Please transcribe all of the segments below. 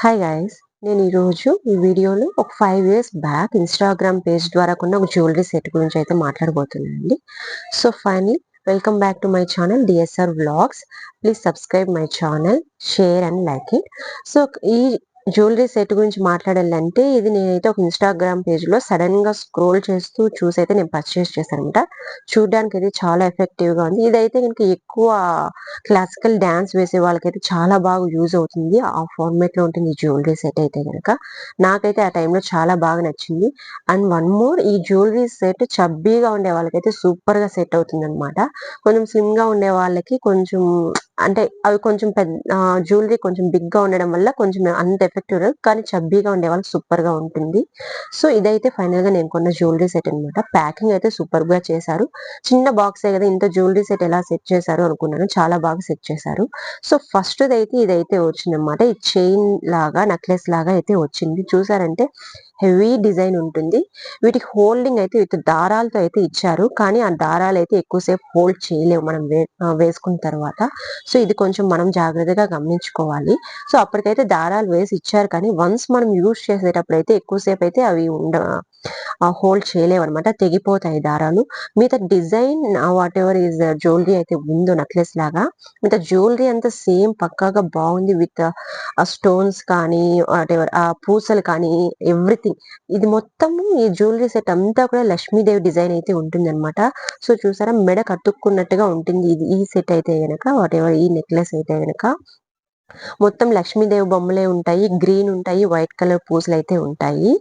Hi guys, నేను ఈరోజు ఈ వీడియోలో ఒక 5 years బ్యాక్ ఇన్స్టాగ్రామ్ పేజ్ ద్వారా కొన్న ఒక జ్యువెలరీ సెట్ గురించి అయితే మాట్లాడబోతున్నానండి. So finally welcome back to my channel DSR vlogs. Please subscribe my channel, share and like it. So ఈ జ్యువెలరీ సెట్ గురించి మాట్లాడాలంటే ఇది నేనైతే ఒక ఇన్స్టాగ్రామ్ పేజ్లో సడన్గా స్క్రోల్ చేస్తూ చూసైతే నేను పర్చేస్ చేశాను అనమాట. చూడడానికి అయితే చాలా ఎఫెక్టివ్గా ఉంది. ఇదైతే కనుక ఎక్కువ క్లాసికల్ డాన్స్ వేసే వాళ్ళకైతే చాలా బాగా యూజ్ అవుతుంది. ఆ ఫార్మేట్ లో ఉంటుంది ఈ జ్యువెలరీ సెట్ అయితే గనక. నాకైతే ఆ టైంలో చాలా బాగా నచ్చింది. అండ్ వన్ మోర్, ఈ జ్యువెలరీ సెట్ చబ్బీగా ఉండే వాళ్ళకైతే సూపర్ గా సెట్ అవుతుంది అనమాట. కొంచెం స్లిమ్ గా ఉండే వాళ్ళకి కొంచెం అంటే అవి కొంచెం పెద్ద జ్యువెలరీ కొంచెం బిగ్ గా ఉండడం వల్ల కొంచెం అంత ఎఫెక్టివ్ రాదు, కానీ చబ్బీగా ఉండే వాళ్ళకి సూపర్ గా ఉంటుంది. సో ఇదైతే ఫైనల్ గా నేను కొన్న జ్యువెలరీ సెట్ అనమాట. ప్యాకింగ్ అయితే సూపర్ గా చేశారు. చిన్న బాక్సే కదా, ఇంత జ్యువెలరీ సెట్ ఎలా సెట్ చేశారు అనుకున్నాను. చాలా బాగా సెట్ చేశారు. సో ఫస్ట్ దైతే ఇదైతే వచ్చిందనమాట. ఈ చైన్ లాగా నెక్లెస్ లాగా అయితే వచ్చింది. చూసారంటే హెవీ డిజైన్ ఉంటుంది. వీటికి హోల్డింగ్ అయితే విత్ దారాలతో అయితే ఇచ్చారు, కానీ ఆ దారాలు అయితే ఎక్కువసేపు హోల్డ్ చేయలేము మనం వేసుకున్న తర్వాత. సో ఇది కొంచెం మనం జాగ్రత్తగా గమనించుకోవాలి. సో అప్పటికైతే దారాలు వేసి ఇచ్చారు, కానీ వన్స్ మనం యూజ్ చేసేటప్పుడు అయితే ఎక్కువసేపు అయితే అవి హోల్డ్ చేయలేవు అనమాట, తెగిపోతాయి దారాలు. మిగతా design what ever is jewellery అయితే ఉందో నెక్లెస్ లాగా, మిగతా జ్యువెలరీ అంతా సేమ్ పక్కాగా బాగుంది. విత్ ఆ స్టోన్స్ కానీ వాట్ ఎవర్ ఆ పూసలు కానీ ఎవ్రీథింగ్. ఇది మొత్తము ఈ జ్యువెలరీ సెట్ అంతా కూడా లక్ష్మీదేవి డిజైన్ అయితే ఉంటుంది అనమాట. సో చూసారా, మెడ కట్టుకున్నట్టుగా ఉంటుంది ఇది ఈ సెట్ అయితే గనక, వాట్ ఎవర్ ఈ నెక్లెస్ అయితే గనక మొత్తం లక్ష్మీదేవి బొమ్మలే ఉంటాయి. గ్రీన్ ఉంటాయి, వైట్ కలర్ పూసలు అయితే ఉంటాయి.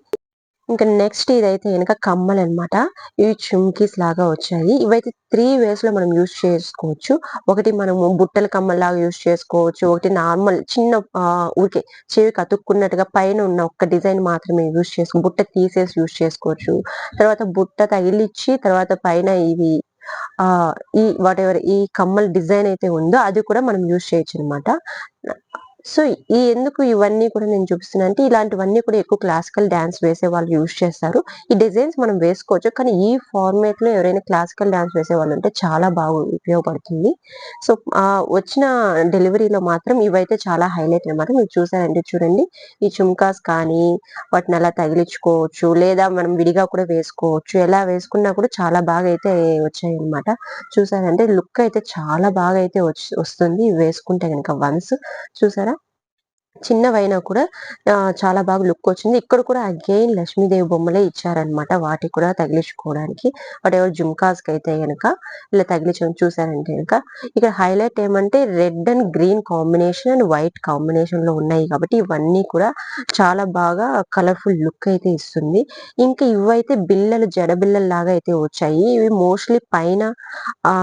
ఇంకా నెక్స్ట్ ఇదైతే గనక కమ్మలన్నమాట. ఇవి చుమ్కీస్ లాగా వచ్చాయి. ఇవైతే 3 ways లో మనం యూజ్ చేసుకోవచ్చు. ఒకటి మనము బుట్టల కమ్మల్లాగా యూజ్ చేసుకోవచ్చు. ఒకటి నార్మల్ చిన్న ఊరికే చెవికి అతుక్కున్నట్టుగా పైన ఉన్న ఒక్క డిజైన్ మాత్రమే యూజ్ బుట్ట తీసేసి యూజ్ చేసుకోవచ్చు. తర్వాత బుట్ట తగిలిచ్చి తర్వాత పైన ఇవి ఈ వాట్ ఎవర్ ఈ కమ్మల డిజైన్ అయితే ఉందో అది కూడా మనం యూజ్ చేయొచ్చు అనమాట. సో ఎందుకు ఇవన్నీ కూడా నేను చూపిస్తున్నా అంటే, ఇలాంటివన్నీ కూడా ఎక్కువ క్లాసికల్ డాన్స్ వేసే వాళ్ళు యూజ్ చేస్తారు. ఈ డిజైన్స్ మనం వేసుకోవచ్చు, కానీ ఈ ఫార్మేట్ లో ఎవరైనా క్లాసికల్ డాన్స్ వేసే వాళ్ళు ఉంటే చాలా బాగా ఉపయోగపడుతుంది. సో వచ్చిన డెలివరీలో మాత్రం ఇవైతే చాలా హైలైట్ అన్నమాట. మీరు చూసారంటే చూడండి, ఈ చుమ్కాస్ కానీ వాటిని అలా తగిలించుకోవచ్చు, లేదా మనం విడిగా కూడా వేసుకోవచ్చు. ఎలా వేసుకున్నా కూడా చాలా బాగా అయితే వచ్చాయి అనమాట. చూసారంటే లుక్ అయితే చాలా బాగా అయితే వస్తుంది ఇవి వేసుకుంటే కనుక. వన్స్ చూసారా, చిన్నవైనా కూడా చాలా బాగా లుక్ వచ్చింది. ఇక్కడ కూడా అగైన్ లక్ష్మీదేవి బొమ్మలే ఇచ్చారనమాట, వాటికి కూడా తగిలించుకోవడానికి. వాట్ ఎవర్ జుమ్కాస్ కి అయితే గనక ఇలా తగిలించడం చూసారంటే గనక. ఇక్కడ హైలైట్ ఏమంటే red and green combination and white combination లో ఉన్నాయి కాబట్టి ఇవన్నీ కూడా చాలా బాగా కలర్ఫుల్ లుక్ అయితే ఇస్తుంది. ఇంకా ఇవైతే బిల్లలు, జడ బిల్లలు లాగా అయితే వచ్చాయి. ఇవి మోస్ట్లీ పైన ఆ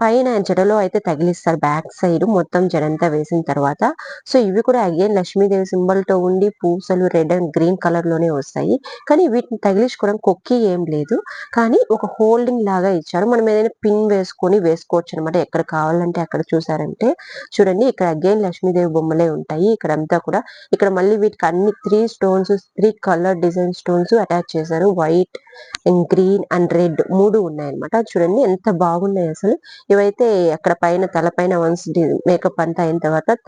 పైన జడలో అయితే తగిలిస్తారు, బ్యాక్ సైడ్ మొత్తం జడంతా వేసిన తర్వాత. సో ఇవి కూడా అగైన్ లక్ష్మీదేవి సింబల్ తో ఉండి పూసలు రెడ్ అండ్ గ్రీన్ కలర్ లోనే వస్తాయి. కానీ వీటిని తగిలించుకోవడం కొక్కి ఏం లేదు, కానీ ఒక హోల్డింగ్ లాగా ఇచ్చారు. మనం ఏదైనా పిన్ వేసుకొని వేసుకోవచ్చు అనమాట, ఎక్కడ కావాలంటే అక్కడ. చూసారంటే చూడండి, ఇక్కడ అగైన్ లక్ష్మీదేవి బొమ్మలే ఉంటాయి ఇక్కడంతా కూడా. ఇక్కడ మళ్ళీ వీటికి అన్ని 3 కలర్ డిజైన్ స్టోన్స్ అటాచ్ చేశారు. White and green and red 3 ఉన్నాయన్నమాట. చూడండి ఎంత బాగున్నాయి అసలు. ఇవైతే అక్కడ పైన తల పైన వన్స్ మేకప్ అంతా అయిన తర్వాత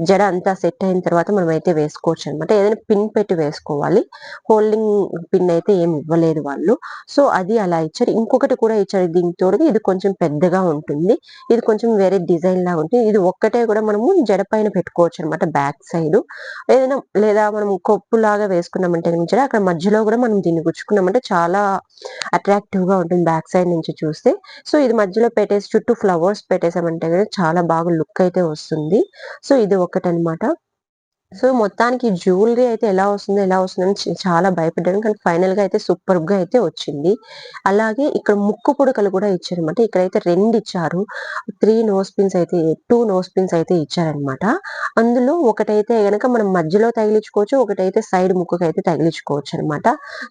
జడ అంతా సెట్ అయిన తర్వాత మనం అయితే వేసుకోవచ్చు అనమాట. ఏదైనా పిన్ పెట్టి వేసుకోవాలి, హోల్డింగ్ పిన్ అయితే ఏమి ఇవ్వలేదు వాళ్ళు. సో అది అలా ఇచ్చారు. ఇంకొకటి కూడా ఇచ్చారు దీనికి తోడుగా, ఇది కొంచెం పెద్దగా ఉంటుంది. ఇది కొంచెం వేరే డిజైన్ లాగా ఉంటుంది. ఇది ఒక్కటే కూడా మనము జడ పైన పెట్టుకోవచ్చు అనమాట, బ్యాక్ సైడ్ ఏదైనా. లేదా మనం కొప్పు లాగా వేసుకున్నామంటే జడ అక్కడ మధ్యలో కూడా మనం దీన్ని గుచ్చుకున్నామంటే చాలా అట్రాక్టివ్ గా ఉంటుంది బ్యాక్ సైడ్ నుంచి చూస్తే. సో ఇది మధ్యలో పెట్టేసి చుట్టూ ఫ్లవర్స్ పెట్టేసామంటే కదా చాలా బాగా లుక్ అయితే వస్తుంది. సో ఇది ఒకటనమాట. సో మొత్తానికి జ్యువెలరీ అయితే ఎలా వస్తుందని చాలా భయపడ్డాను, కానీ ఫైనల్ గా అయితే సూపర్ గా అయితే వచ్చింది. అలాగే ఇక్కడ ముక్కు పుడకలు కూడా ఇచ్చారనమాట. ఇక్కడైతే 2 ఇచ్చారు. 2 నోస్ పిన్స్ అయితే ఇచ్చారనమాట. అందులో ఒకటైతే గనక మనం మధ్యలో తగిలించుకోవచ్చు, ఒకటైతే సైడ్ ముక్కుకి అయితే తగిలించుకోవచ్చు అనమాట.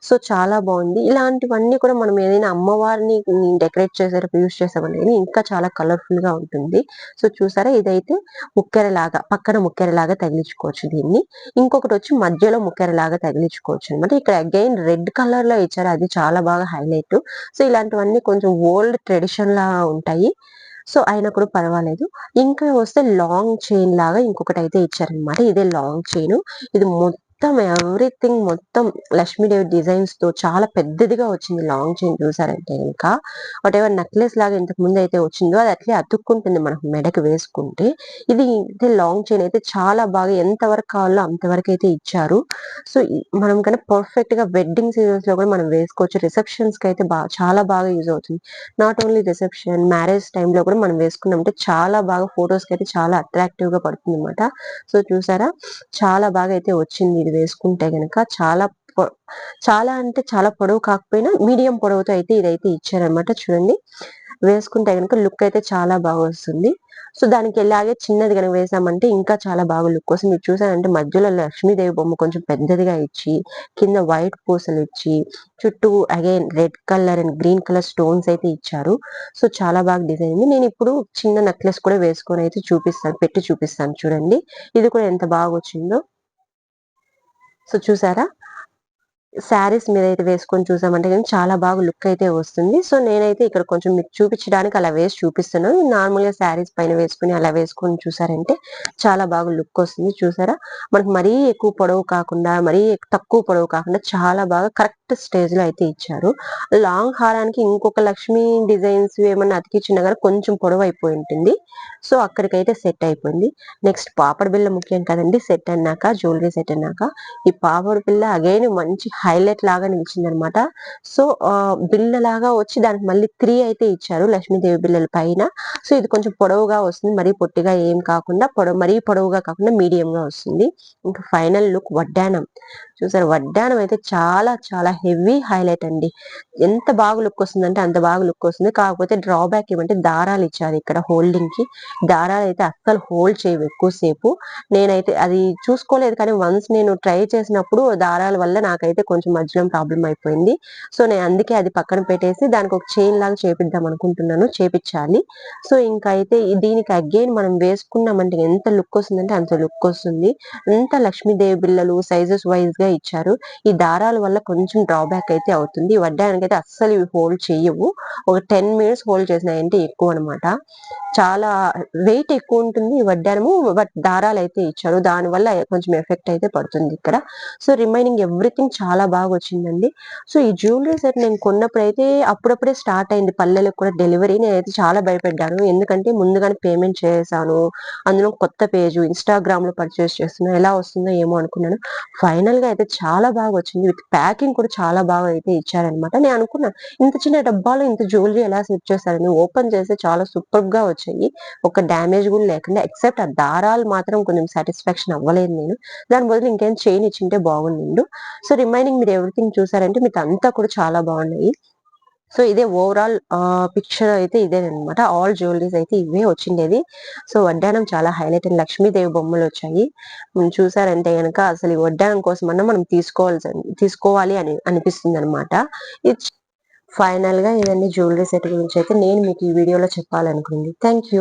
సో చాలా బాగుంది. ఇలాంటివన్నీ కూడా మనం ఏదైనా అమ్మవారిని డెకరేట్ చేసేటప్పుడు యూజ్ చేసామంటే ఇంకా చాలా కలర్ఫుల్ గా ఉంటుంది. సో చూసారా, ఇదైతే ముక్కెరలాగా, పక్కన ముక్కెరలాగా తగిలించుకోవచ్చు దీన్ని. ఇంకొకటి వచ్చి మధ్యలో ముక్కెరలాగా తగిలించుకోవచ్చు అనమాట. ఇక్కడ అగైన్ రెడ్ కలర్ లో ఇచ్చారు, అది చాలా బాగా హైలైట్. సో ఇలాంటివన్నీ కొంచెం ఓల్డ్ ట్రెడిషన్ లా ఉంటాయి. సో అయినా కూడా పర్వాలేదు. ఇంకా వస్తే లాంగ్ చైన్ లాగా ఇంకొకటి అయితే ఇచ్చారనమాట. ఇదే లాంగ్ చైన్. ఇది మొత్తం ఎవ్రీథింగ్ మొత్తం లక్ష్మీదేవి డిజైన్స్ తో చాలా పెద్దదిగా వచ్చింది లాంగ్ చైన్ చూసారంటే ఇంకా వాటెవర్ నెక్లెస్ లాగా ఇంతకు ముందు అయితే వచ్చిందో అది అట్లే అతుక్కుంటుంది మనకు మెడకు వేసుకుంటే. ఇది అయితే లాంగ్ చైన్ అయితే చాలా బాగా ఎంత వరకు కావాలో అంతవరకు అయితే ఇచ్చారు. సో మనం కన్నా పర్ఫెక్ట్ గా వెడ్డింగ్ సీజన్స్ లో కూడా మనం వేసుకోవచ్చు. రిసెప్షన్స్ కి అయితే చాలా బాగా యూజ్ అవుతుంది. Not only reception, marriage time లో కూడా మనం వేసుకున్నామంటే చాలా బాగా ఫొటోస్ కి అయితే చాలా అట్రాక్టివ్ గా పడుతుంది అనమాట. సో చూసారా, చాలా బాగా అయితే వచ్చింది ఇది వేసుకుంటే గనక. చాలా అంటే చాలా పొడవు కాకపోయినా మీడియం పొడవుతో అయితే ఇదైతే ఇచ్చారనమాట. చూడండి, వేసుకుంటే గనుక లుక్ అయితే చాలా బాగా వస్తుంది. సో దానికి ఇలాగే చిన్నది గనుక వేసామంటే ఇంకా చాలా బాగా లుక్ వస్తుంది. మీరు చూసారంటే మధ్యలో లక్ష్మీదేవి బొమ్మ కొంచెం పెద్దదిగా ఇచ్చి, కింద వైట్ పూసలు ఇచ్చి, చుట్టూ again red colour and green colour stones అయితే ఇచ్చారు. సో చాలా బాగా డిజైన్ ఉంది. నేను ఇప్పుడు చిన్న నెక్లెస్ కూడా వేసుకొని అయితే చూపిస్తాను, పెట్టి చూపిస్తాను. చూడండి, ఇది కూడా ఎంత బాగా వచ్చిందో. సో చూసారా, శారీస్ మీద అయితే వేసుకొని చూసామంటే కానీ చాలా బాగా లుక్ అయితే వస్తుంది. సో నేనైతే ఇక్కడ కొంచెం మీకు చూపించడానికి అలా వేసి చూపిస్తున్నాను. నార్మల్ గా శారీస్ పైన వేసుకుని అలా వేసుకొని చూసారంటే చాలా బాగా లుక్ వస్తుంది. చూసారా, మనకు మరీ ఎక్కువ పొడవు కాకుండా మరీ తక్కువ పొడవు కాకుండా చాలా బాగా కరెక్ట్ స్టేజ్ లో అయితే ఇచ్చారు. లాంగ్ హారానికి ఇంకొక లక్ష్మీ డిజైన్స్ ఏమన్నా అతికిచ్చినా కానీ కొంచెం పొడవు అయిపోయి ఉంటుంది. సో అక్కడికైతే సెట్ అయిపోయింది. నెక్స్ట్ పాపడ బిళ్ళ ముఖ్యం కదండి. సెట్ అన్నాక, జ్యువెలరీ సెట్ అన్నాక ఈ పాపడ బిళ్ళ అగైన్ మంచి హైలైట్ లాగా నిలిచింది అనమాట. సో బిళ్ళ లాగా వచ్చి దానికి మళ్ళీ 3 అయితే ఇచ్చారు లక్ష్మీదేవి బిళ్ళల పైన. సో ఇది కొంచెం పొడవుగా వస్తుంది, మరీ పొట్టిగా ఏం కాకుండా మరీ పొడవుగా కాకుండా మీడియం గా వస్తుంది. ఇంకా ఫైనల్ లుక్ వడ్డానం. చూసారు, వడ్డానం అయితే చాలా చాలా హెవీ హైలైట్ అండి. ఎంత బాగా లుక్ వస్తుందంటే అంత బాగా లుక్ వస్తుంది. కాకపోతే డ్రాబ్యాక్ ఏమంటే దారాలు ఇచ్చారు ఇక్కడ హోల్డింగ్ కి. దారాలు అయితే అస్సలు హోల్డ్ చేయవు ఎక్కువసేపు. నేనైతే అది చూసుకోలేదు, కానీ వన్స్ నేను ట్రై చేసినప్పుడు దారాల వల్ల నాకైతే కొంచెం మధ్యలో ప్రాబ్లం అయిపోయింది. సో నేను అందుకే అది పక్కన పెట్టేసి దానికి ఒక చైన్ లాగా చేపిద్దాం అనుకుంటున్నాను, చేపించాలి. సో ఇంకా అయితే దీనికి అగైన్ మనం వేసుకున్నామంటే ఎంత లుక్ వస్తుందంటే అంత లుక్ వస్తుంది. అంత లక్ష్మీదేవి బిళ్ళలు సైజెస్ వైజ్ గా ఇచ్చారు. ఈ దారాల వల్ల కొంచెం డ్రాబ్యాక్ అయితే అవుతుంది. వడ్డానికి అయితే అస్సలు ఇవి హోల్డ్ చేయవు. ఒక 10 మినిట్స్ హోల్డ్ చేసినాయంటే ఎక్కువ అనమాట. చాలా వెయిట్ ఎక్కువ ఉంటుంది ఈ వడ్డానము. బట్ దారాలు అయితే ఇచ్చారు, దాని వల్ల కొంచెం ఎఫెక్ట్ అయితే పడుతుంది ఇక్కడ. సో రిమైనింగ్ ఎవ్రీథింగ్ చాలా బాగా వచ్చిందండి. సో ఈ జ్యువెలరీ సెట్ నేను కొన్నప్పుడు అయితే అప్పుడప్పుడే స్టార్ట్ అయింది పల్లెలకు కూడా డెలివరీ. నేనైతే చాలా భయపడ్డాను, ఎందుకంటే ముందుగానే పేమెంట్ చేశాను. అందులో కొత్త పేజ్ ఇన్స్టాగ్రామ్ లో పర్చేస్ చేస్తున్నా, ఎలా వస్తుందో ఏమో అనుకున్నాను. ఫైనల్ గా అయితే చాలా బాగా వచ్చింది. విత్ ప్యాకింగ్ కూడా చాలా బాగా అయితే ఇచ్చారనమాట. నేను అనుకున్నాను ఇంత చిన్న డబ్బాలో ఇంత జ్యువెలరీ ఎలా సెట్ చేస్తారని. ఓపెన్ చేస్తే చాలా సూపర్ గా వచ్చాయి, ఒక డ్యామేజ్ కూడా లేకుండా. ఎక్సెప్ట్ ఆ దారాలు మాత్రం కొంచెం సాటిస్ఫాక్షన్ అవ్వలేదు నేను. దాని బదులు ఇంకేం చైన్ ఇచ్చింటే బాగుండిండు. సో రిమైనింగ్ మీరు ఎవ్రీథింగ్ చూసారంటే మీకు అంతా కూడా చాలా బాగున్నాయి. సో ఇదే ఓవరాల్ పిక్చర్ అయితే ఇదేనమాట. ఆల్ జ్యువెలరీస్ అయితే ఇవే వచ్చిండేది. సో వడ్డానం చాలా హైలైట్ అండ్ లక్ష్మీదేవి బొమ్మలు వచ్చాయి. చూసారంటే గనక అసలు ఈ వడ్డానం కోసమన్నా మనం తీసుకోవాలి అని అనిపిస్తుంది అనమాట. ఇది ఫైనల్ గా ఇవన్నీ జ్యువెలరీ సెట్ గురించి అయితే నేను మీకు ఈ వీడియోలో చెప్పాలనుకుంది. Thank you.